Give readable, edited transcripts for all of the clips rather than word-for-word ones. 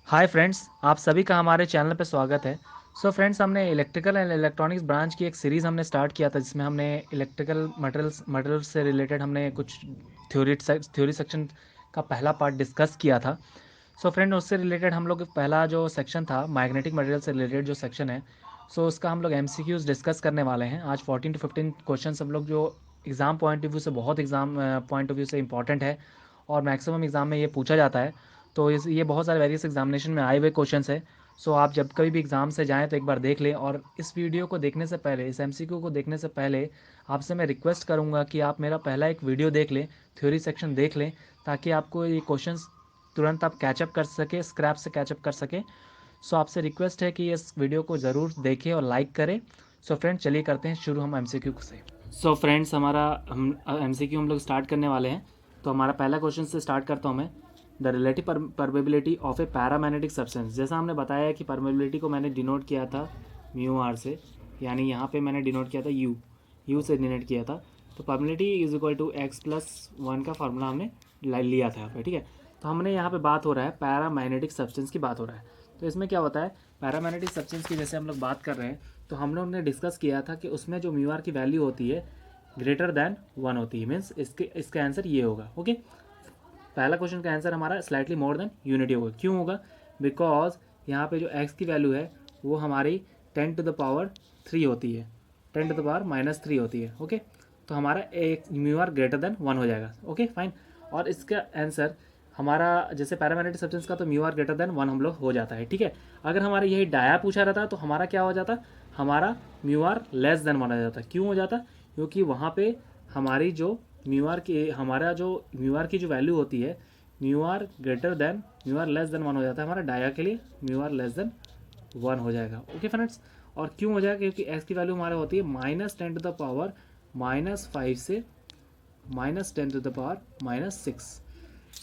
Hi friends, आप सभी का हमारे चैनल पे स्वागत है। फ्रेंड्स, हमने इलेक्ट्रिकल एंड इलेक्ट्रॉनिक्स ब्रांच की एक सीरीज़ हमने स्टार्ट किया था, जिसमें हमने इलेक्ट्रिकल मटेरियल्स से रिलेटेड हमने कुछ थ्योरी सेक्शन का पहला पार्ट डिस्कस किया था। फ्रेंड, उससे रिलेटेड हम लोग पहला जो सेक्शन था मैग्नेटिक मटेरियल से रिलेटेड जो सेक्शन है, उसका हम लोग एमसीक्यूज डिस्कस करने वाले हैं। आज 14 to 15 क्वेश्चन हम लोग जो एग्ज़ाम पॉइंट ऑफ व्यू से बहुत एग्ज़ाम पॉइंट ऑफ व्यू से इंपॉर्टेंट है और मैक्सिमम एग्ज़ाम में ये पूछा जाता है। तो ये बहुत सारे वेरियस एग्जामिनेशन में आए हुए क्वेश्चन है। आप जब कभी भी एग्ज़ाम से जाएँ तो एक बार देख लें, और इस वीडियो को देखने से पहले, इस एमसीक्यू को देखने से पहले आपसे मैं रिक्वेस्ट करूँगा कि आप मेरा पहला एक वीडियो देख लें, थ्योरी सेक्शन देख लें, ताकि आपको ये क्वेश्चंस तुरंत आप कैचअप कर सके, स्क्रैप से कैचअप कर सके। आपसे रिक्वेस्ट है कि इस वीडियो को ज़रूर देखें और लाइक करें। फ्रेंड्स, चलिए करते हैं शुरू हम एमसीक्यू से। फ्रेंड्स, हमारा हम एमसीक्यू हम लोग स्टार्ट करने वाले हैं। तो हमारा पहला क्वेश्चन से स्टार्ट करता हूँ मैं। The relative permeability of A paramagnetic substance. जैसा हमने बताया कि परमेबिलिटी को मैंने डिनोट किया था म्यू आर से, यानी यहाँ पे मैंने डिनोट किया था यू से डिनोट किया था। तो permeability is equal to x+1 का फार्मूला हमने लिया था यहाँ पे, ठीक है। तो हमने यहाँ पे बात हो रहा है पैरामैग्नेटिक सब्सटेंस की बात हो रहा है। तो इसमें क्या होता है, पैरामैग्नेटिक सब्सटेंस की जैसे हम लोग बात कर रहे हैं, तो हम लोग ने डिस्कस किया था कि उसमें जो म्यू आर की वैल्यू होती है ग्रेटर दैन 1 होती है। मीन्स इसका आंसर ये होगा। ओके, पहला क्वेश्चन का आंसर हमारा स्लाइटली मोर देन यूनिटी होगा। क्यों होगा? बिकॉज यहाँ पे जो x की वैल्यू है वो हमारी 10⁻³ होती है, 10⁻³ होती है। ओके, तो हमारा एक म्यू आर ग्रेटर देन 1 हो जाएगा। Okay fine. और इसका आंसर हमारा जैसे पैरामैग्नेटिक सब्सटेंस का तो म्यू आर ग्रेटर देन 1 हम लोग हो जाता है, ठीक है। अगर हमारा यही डाया पूछा रहता तो हमारा क्या हो जाता, हमारा म्यू आर लेस देन 1 हो जाता। क्यों हो जाता? क्योंकि वहाँ पे हमारी जो हमारा जो म्यू आर की जो वैल्यू होती है, म्यू आर लेस देन 1 हो जाता है हमारा डाया के लिए, म्यू आर लेस देन 1 हो जाएगा। ओके फ्रेंड्स, और क्यों हो जाएगा? क्योंकि एक्स की वैल्यू हमारा होती है -10⁻⁻5 से -10⁻⁻6।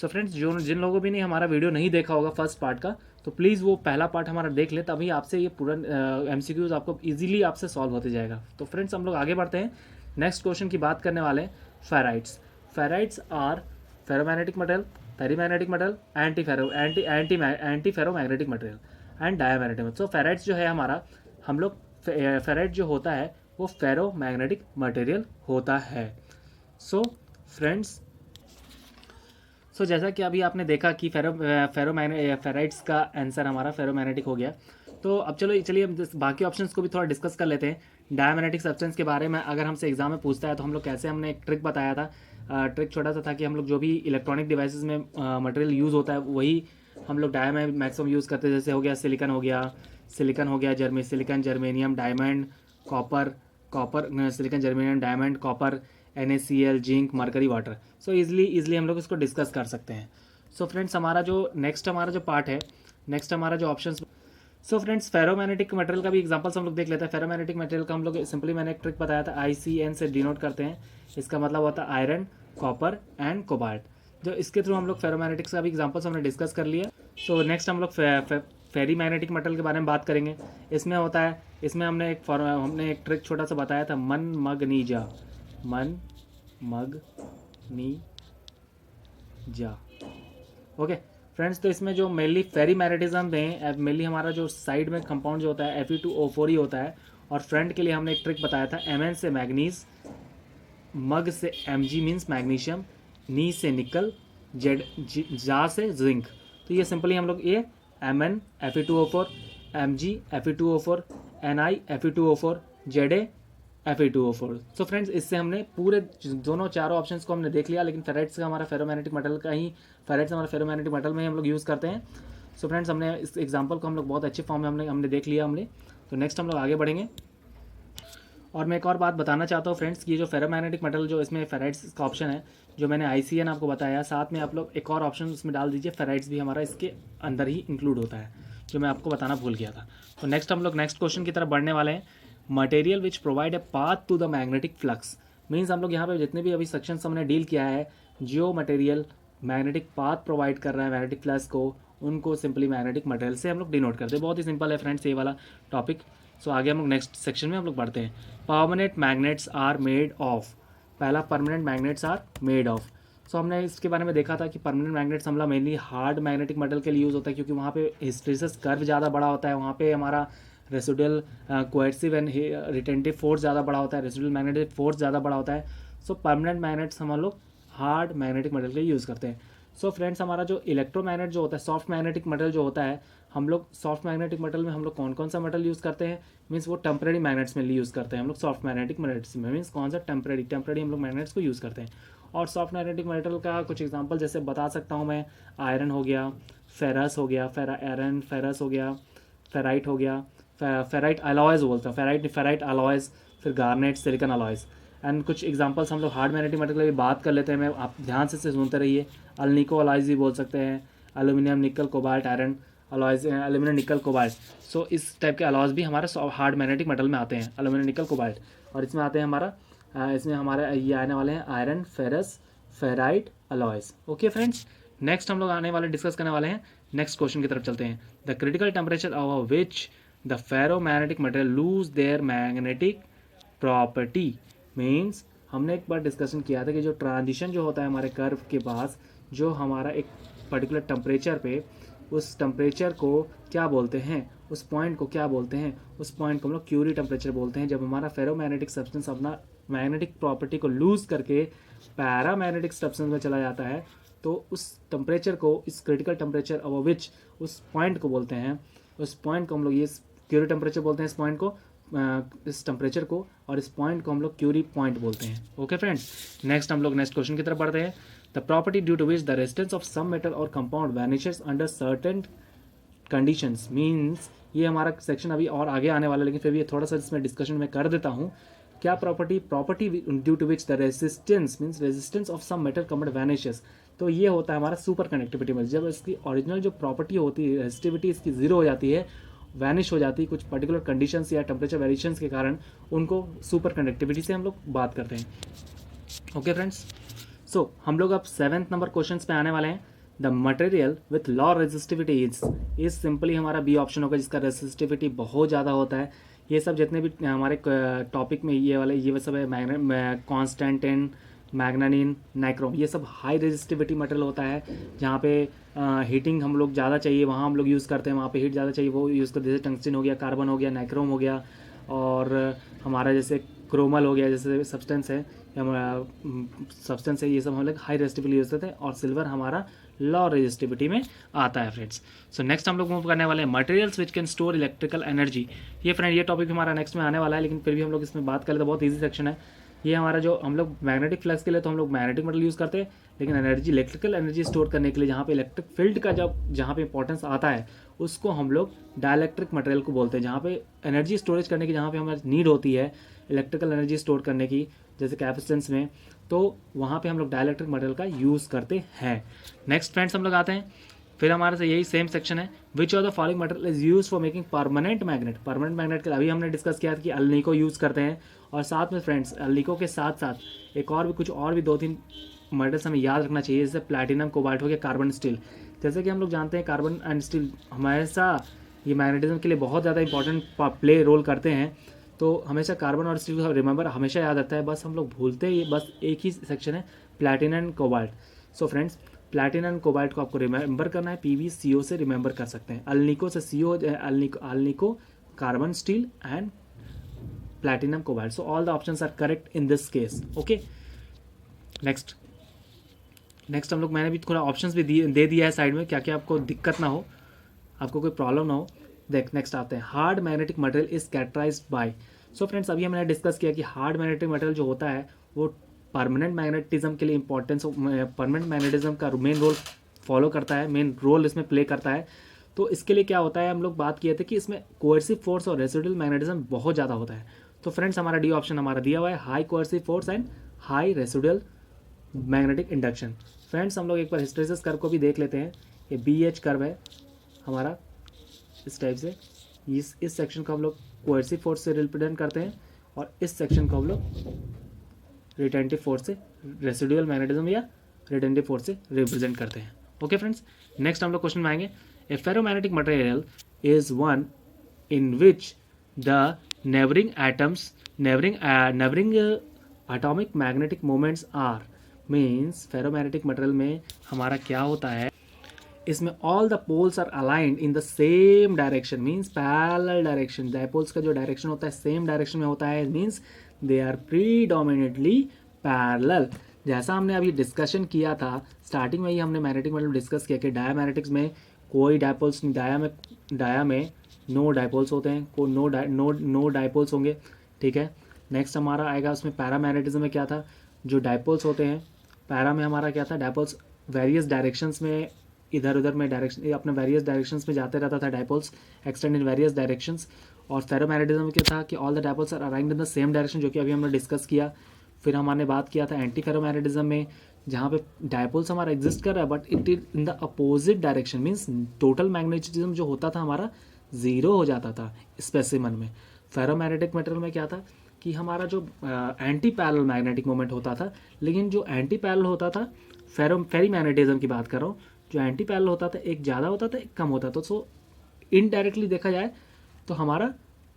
फ्रेंड्स, जो जिन लोगों भी ने हमारा वीडियो नहीं देखा होगा फर्स्ट पार्ट का, तो प्लीज़ वो पहला पार्ट हमारा देख ले, तभी आपसे ये पूरा एमसीक्यूज आपको इजीली आपसे सॉल्व होते जाएगा। तो फ्रेंड्स, हम लोग आगे बढ़ते हैं, नेक्स्ट क्वेश्चन की बात करने वाले हैं। Ferrites. Ferrites are ferromagnetic material, paramagnetic material, anti ferromagnetic material and diamagnetic. Ferrites जो है हमारा, हम लोग फेराइट जो होता है वो फेरोमैग्नेटिक मटेरियल होता है। फ्रेंड्स, जैसा कि अभी आपने देखा कि फेराइट्स का आंसर हमारा फेरोमैग्नेटिक हो गया। तो अब चलिए हम बाकी ऑप्शंस को भी थोड़ा डिस्कस कर लेते हैं। डायमैग्नेटिक सब्सटेंस के बारे में अगर हमसे एग्जाम में पूछता है तो हम लोग कैसे, हमने एक ट्रिक बताया था। ट्रिक छोटा सा था कि हम लोग जो भी इलेक्ट्रॉनिक डिवाइसेस में मटेरियल यूज़ होता है वही हम लोग डाया में मैक्सिमम यूज़ करते हैं। जैसे हो गया सिलिकन हो गया silicon germanium diamond copper silicon germanium diamond copper NaCl zinc mercury water. Easily हम लोग इसको डिस्कस कर सकते हैं। फ्रेंड्स, हमारा जो पार्ट है, नेक्स्ट हमारा जो ऑप्शन। फ्रेंड्स, फेरोमैग्नेटिक मटेरियल का भी एग्जांपल्स हम लोग देख लेते हैं। फेरोमैग्नेटिक मटेरियल का हम लोग सिंपली मैंने एक ट्रिक बताया था, ICN से डिनोट करते हैं। इसका मतलब होता है आयरन, कॉपर एंड कोबाल्ट। जो इसके थ्रू हम लोग फेरोमैग्नेटिक्स का भी एग्जांपल्स हमने डिस्कस कर लिया। नेक्स्ट हम लोग फेरी मैग्नेटिक मटेरियल के बारे में बात करेंगे। इसमें होता है, इसमें हमने एक ट्रिक छोटा सा बताया था, मन मग नी जा। ओके फ्रेंड्स, तो इसमें जो मेनली फेरी मैग्नेटिज्म है, मेनली हमारा जो साइड में कंपाउंड जो होता है Fe2O4 ही होता है। और फ्रंट के लिए हमने एक ट्रिक बताया था, Mn से मैग्नीज, मग से Mg मीन्स मैग्नीशियम, नी से निकल, जा से जिंक। तो ये सिंपली हम लोग ये Mn Fe2O4, Mg Fe2O4, Ni Fe2O4, Za Fe2O4। Friends, इससे हमने पूरे दोनों चारों ऑप्शंस को हमने देख लिया। लेकिन फेराइट्स का हमारा फेरोमैग्नेटिक मेटल का ही, फेराइट्स हमारा फेरोमैग्नेटिक मेटल में ही हम लोग यूज़ करते हैं। फ्रेंड्स, हमने इस एग्जांपल को हम लोग बहुत अच्छे फॉर्म में हमने देख लिया हमने। तो नेक्स्ट हम लोग आगे बढ़ेंगे। और मैं एक और बात बताना चाहता हूँ फ्रेंड्स, कि जो फेरोमैग्नेटिक मेटल जो इसमें फेराइट्स का ऑप्शन है, जो मैंने ICN आपको बताया, साथ में आप लोग एक और ऑप्शन उसमें डाल दीजिए, फेराइट्स भी हमारा इसके अंदर ही इंक्लूड होता है, जो मैं आपको बताना भूल गया था। तो नेक्स्ट हम लोग नेक्स्ट क्वेश्चन की तरफ बढ़ने वाले हैं। Material which provide a path to the magnetic flux. Means हम लोग यहाँ पे जितने भी अभी सेक्शन हमने डील किया है, जो मटेरियल मैग्नेटिक पाथ प्रोवाइड कर रहा है मैग्नेटिक फ्लक्स को, उनको सिंपली मैग्नेटिक मटेरियल से हम लोग डिनोट करते हैं। बहुत ही सिंपल है फ्रेंड्स ये वाला टॉपिक। आगे हम लोग नेक्स्ट सेक्शन में हम लोग बढ़ते हैं। Permanent magnets are made of. पहला, permanent magnets are made of. So हमने इसके बारे में देखा था कि परमानेंट मैग्नेट्स हमला मेनली हार्ड मैग्नेटिक मेटल के लिए यूज़ होता है, क्योंकि वहाँ पे हिस्टेरेसिस कर्व ज़्यादा बड़ा होता है, वहाँ पे हमारा residual coercive and retentive force ज़्यादा बड़ा होता है, रेसिडुअल मैग्नेटिक फोर्स ज़्यादा बड़ा होता है। सो परमानेंट मैग्नेट्स हम लोग हार्ड मैग्नेटिक मेटल के लिए यूज़ करते हैं। सो फ्रेंड्स, हमारा जो इलेक्ट्रोमैग्नेट जो होता है, सॉफ्ट मैग्नेटिक मेटल जो होता है, हम लोग सॉफ्ट मैग्नेटिक मेटल में हम लोग कौन कौन सा मेटल यूज़ करते हैं, मीन्स वो टेम्परेरी मैग्नेट्स में यूज़ करते हैं हम लोग सॉफ्ट मैग्नेटिक मैग्नेट्स में, मीन्स कौन सा टेम्परेरी हम लोग मैग्नेट्स को यूज़ करते हैं। और सॉफ्ट मैग्नेटिक मेटल का कुछ एग्जांपल जैसे बता सकता हूँ मैं, आयरन हो गया, फेरस हो गया, आयरन फेरस हो गया, फेराइट हो गया, फेराइट अलॉयज बोलते हैं, फेराइट अलॉयज, फिर गार्नेट, सिलिकॉन अलॉयज। एंड कुछ एग्जांपल्स हम लोग हार्ड मैग्नेटिक मेटल की बात कर लेते हैं, मैं आप ध्यान से सुनते रहिए। अल्निको अलॉयज भी बोल सकते हैं, एल्यूमिनियम, निकल, कोबाल्ट, आयरन अलॉयज, एल्यूमिनियम, निकल, कोबाल्ट। सो इस टाइप के अलॉयज भी हमारे हार्ड मैग्नेटिक मेटल में आते हैं, एल्यूमिनियम, निकल, कोबाल्ट। और इसमें आते हैं इसमें हमारे ये आने वाले हैं iron, ferrous, ferrite alloys. Okay friends, next हम लोग आने वाले डिस्कस करने वाले हैं, नेक्स्ट क्वेश्चन की तरफ चलते हैं। The critical temperature of which the ferromagnetic material lose their magnetic property. Means हमने एक बार डिस्कशन किया था कि जो ट्रांजिशन जो होता है हमारे कर्व के पास, जो हमारा एक पर्टिकुलर टेम्परेचर पे, उस टेम्परेचर को क्या बोलते हैं, उस पॉइंट को क्या बोलते हैं, उस पॉइंट को हम लोग क्यूरी टेम्परेचर बोलते हैं। जब हमारा फेरोमैग्नेटिक सब्सटेंस अपना मैग्नेटिक प्रॉपर्टी को लूज करके पैरामैग्नेटिक सब्सटेंस में चला जाता है, तो उस टेम्परेचर को, इस क्रिटिकल टेम्परेचर ऑफ विच, उस पॉइंट को बोलते हैं, उस पॉइंट को हम लोग ये क्यूरी टेम्परेचर बोलते हैं, इस पॉइंट को, इस टेम्परेचर को, और इस पॉइंट को हम लोग क्यूरी पॉइंट बोलते हैं। ओके फ्रेंड्स, नेक्स्ट हम लोग नेक्स्ट क्वेश्चन की तरफ बढ़ते हैं। The property due to which the resistance of some metal और compound vanishes under certain conditions. Means ये हमारा सेक्शन अभी और आगे आने वाला है, लेकिन फिर भी थोड़ा सा इसमें डिस्कशन में कर देता हूँ। क्या property due to which the resistance, means resistance of some metal compound vanishes. तो ये होता है हमारा सुपर कंडक्टिविटी में, जब इसकी ओरिजिनल जो प्रॉपर्टी होती है, रेजिस्टिविटी इसकी जीरो हो जाती है, वैनिश हो जाती है कुछ पर्टिकुलर कंडीशंस या टेम्परेचर वेरिएशंस के कारण, उनको सुपर कंडक्टिविटी से हम लोग बात करते हैं। ओके फ्रेंड्स, सो हम लोग अब 7th नंबर क्वेश्चन पे आने वाले हैं। The material with law resistivity is simply हमारा बी ऑप्शन होगा, जिसका रेजिस्टिविटी बहुत ज़्यादा होता है। ये सब जितने भी हमारे टॉपिक में ये सब है, कॉन्स्टेंटिन, मैग्नानिन, नाइक्रोम, ये सब हाई रेजिस्टिविटी मटेरियल होता है, जहाँ पे हीटिंग हम लोग ज़्यादा चाहिए वहाँ हम लोग यूज़ करते हैं, वहाँ पे हीट ज़्यादा चाहिए वो यूज़ करते हैं। जैसे टंगस्टन हो गया, कार्बन हो गया, नाइक्रोम हो गया, और हमारा जैसे क्रोमल हो गया, जैसे सब्सटेंस है, ये सब हम लोग हाई रेजिस्टिविटी यूज़ करते हैं, और सिल्वर हमारा लॉ रेजिस्टिविटी में आता है फ्रेंड्स। सो नेक्स्ट हम लोग मूव करने वाले हैं materials which can store electrical energy. ये टॉपिक हमारा नेक्स्ट में आने वाला है, लेकिन फिर भी हम लोग इसमें बात करें तो बहुत ईजी सेक्शन है ये हमारा। जो हम लोग मैग्नेटिक फ्लक्स के लिए तो हम लोग मैग्नेटिक मटेरियल यूज़ करते हैं, लेकिन एनर्जी, इलेक्ट्रिकल एनर्जी स्टोर करने के लिए जहाँ पे इलेक्ट्रिक फील्ड का जहाँ पे इंपॉर्टेंस आता है, उसको हम लोग डाइलेक्ट्रिक मटेरियल को बोलते हैं। जहाँ पे एनर्जी स्टोरेज करने की, जहाँ पे हमारी नीड होती है इलेक्ट्रिकल एनर्जी स्टोर करने की, जैसे कैपेसिटेंस में, तो वहाँ पे हम लोग डाइलेक्ट्रिक मटेरियल का यूज़ करते हैं। नेक्स्ट फ्रेंड्स हम लोग आते हैं, फिर हमारे से यही सेम सेक्शन है, which of the following material is use for making permanent magnet. Permanent magnet के अभी हमने डिस्कस किया था कि अल्निको यूज़ करते हैं, और साथ में फ्रेंड्स अल्निको के साथ साथ एक और भी कुछ और भी 2-3 मेटल्स हमें याद रखना चाहिए, जैसे प्लैटिनम, कोबाल्ट हो गया, कार्बन, स्टील। जैसे कि हम लोग जानते हैं कार्बन एंड स्टील हमेशा ये मैग्नेटिज्म के लिए बहुत ज़्यादा इंपॉर्टेंट प्ले रोल करते हैं, तो हमेशा कार्बन और स्टील को रिमेंबर हमेशा याद रहता है। बस हम लोग भूलते ही बस एक ही सेक्शन है, platinum and cobalt. So friends, platinum and cobalt को आपको रिमेंबर करना है, PbCO से रिमेंबर कर सकते हैं। अल्निको से CO, alnico, carbon, steel and platinum, cobalt. So all the options are correct in this case. Okay, next हम लोग, मैंने भी थोड़ा ऑप्शंस भी दे दिया है साइड में, क्या क्या आपको दिक्कत ना हो, आपको कोई प्रॉब्लम ना हो। नेक्स्ट आते हैं, hard magnetic material is characterized by. So friends, अभी हमने डिस्कस किया कि हार्ड मैग्नेटिक मटेरियल जो होता है वो परमानेंट मैग्नेटिज्म के लिए इंपॉर्टेंस, परमानेंट मैग्नेटिज्म का मेन रोल फॉलो करता है, मेन रोल इसमें प्ले करता है। तो इसके लिए क्या होता है, हम लोग बात किए थे कि इसमें कोएर्सिव फोर्स और रेसिडुअल मैग्नेटिज्म बहुत ज़्यादा होता है। तो फ्रेंड्स, हमारा डी ऑप्शन हमारा दिया हुआ है, high coercive force and high residual magnetic induction. Friends, हम लोग एक बार हिस्टेरेसिस कर्व को भी देख लेते हैं। ये BH कर्व है हमारा, इस टाइप से, इस सेक्शन को हम लोग कोएर्सिव फोर्स से रिप्रेजेंट करते हैं, और इस सेक्शन को हम लोग रिटेंटिव फोर्स से, रेसिडुअल मैग्नेटिज्म या रिटेंटिव फोर्स से रिप्रेजेंट करते हैं। ओके फ्रेंड्स, नेक्स्ट हम लोग क्वेश्चन में आएंगे, a ferromagnetic material is one in which the neighbouring atomic magnetic moments are. Means ferromagnetic material में हमारा क्या होता है, इसमें all the poles are aligned in the same direction, means parallel direction. Dipoles का जो डायरेक्शन होता है सेम डायरेक्शन में होता है, means they are predominantly parallel. जैसा हमने अभी डिस्कशन किया था स्टार्टिंग में ही, हमने मैग्नेटिक मटेरियल डिस्कस किया कि डायामैग्नेटिक्स में कोई डायपोल्स नहीं, डाया में नो डायपोल्स होते हैं, को नो डायपोल्स होंगे, ठीक है। नेक्स्ट हमारा आएगा उसमें पैरामैग्नेटिज्म में क्या था, जो डायपोल्स होते हैं पैरा में हमारा क्या था, डायपोल्स वेरियस डायरेक्शंस में इधर उधर में डायरेक्शन अपने वेरियस डायरेक्शंस में जाते रहता था, dipoles extend in various directions. और फेरोमैग्नेटिज्म में क्या था कि all the dipoles are aligned in the same direction, जो कि अभी हमने डिस्कस किया। फिर हमने बात किया था एंटी फेरोमैग्नेटिज्म में, जहाँ पे डायपोल्स हमारा एग्जिस्ट कर रहा है but it is in the opposite direction, means total magnetism जो होता था हमारा जीरो हो जाता था स्पेसिमन में। फेरोमैग्नेटिक मटेरियल में क्या था कि हमारा जो एंटी पैरेलल मैग्नेटिक मोमेंट होता था, लेकिन जो एंटी पैरेलल होता था फेरी मैग्नेटिज्म की बात कर रहा हूँ, जो एंटी पैरेलल होता था एक ज़्यादा होता था एक कम होता था। सो इनडायरेक्टली देखा जाए तो हमारा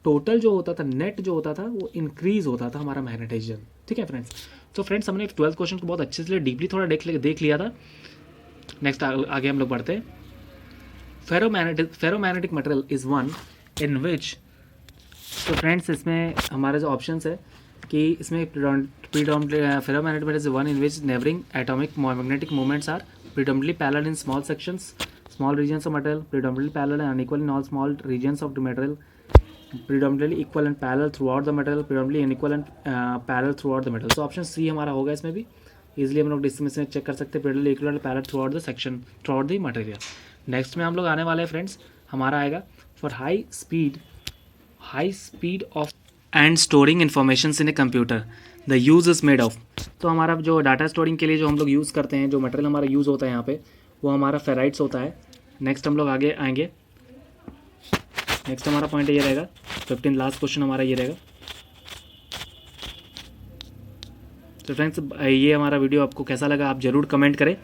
टोटल जो होता था, नेट जो होता था, वो इंक्रीज होता था हमारा मैग्नेटाइजेशन, ठीक है फ्रेंड्स। तो फ्रेंड्स हमने 12th क्वेश्चन को बहुत अच्छे से डीपली थोड़ा देख लिया था। नेक्स्ट आगे हम लोग बढ़ते हैं। Ferromagnetic material is one in which, तो फ्रेंड्स इसमें हमारे जो ऑप्शन है कि इसमें ferromagnetic material is one in which neighbouring atomic magnetic moments are predominantly parallel in small sections, small regions of material, predominantly parallel and unequal in all small regions of the material, predominantly equal and parallel throughout the material, predominantly unequal and parallel throughout the material। so option C हमारा होगा इसमें भी, easily हम लोग इसमें से check कर सकते हैं, predominantly equal and parallel throughout the section, throughout the material। Next में हम लोग आने वाले हैं फ्रेंड्स, हमारा आएगा for high speed of and storing information in a computer the use is made of. तो हमारा जो डाटा स्टोरिंग के लिए जो हम लोग यूज़ करते हैं, जो मटेरियल हमारा यूज़ होता है यहाँ पे, वो हमारा फेराइट्स होता है। नेक्स्ट हम लोग आगे आएंगे, नेक्स्ट हमारा पॉइंट ये रहेगा 15 लास्ट क्वेश्चन हमारा ये रहेगा। तो फ्रेंड्स ये हमारा वीडियो आपको कैसा लगा आप ज़रूर कमेंट करें।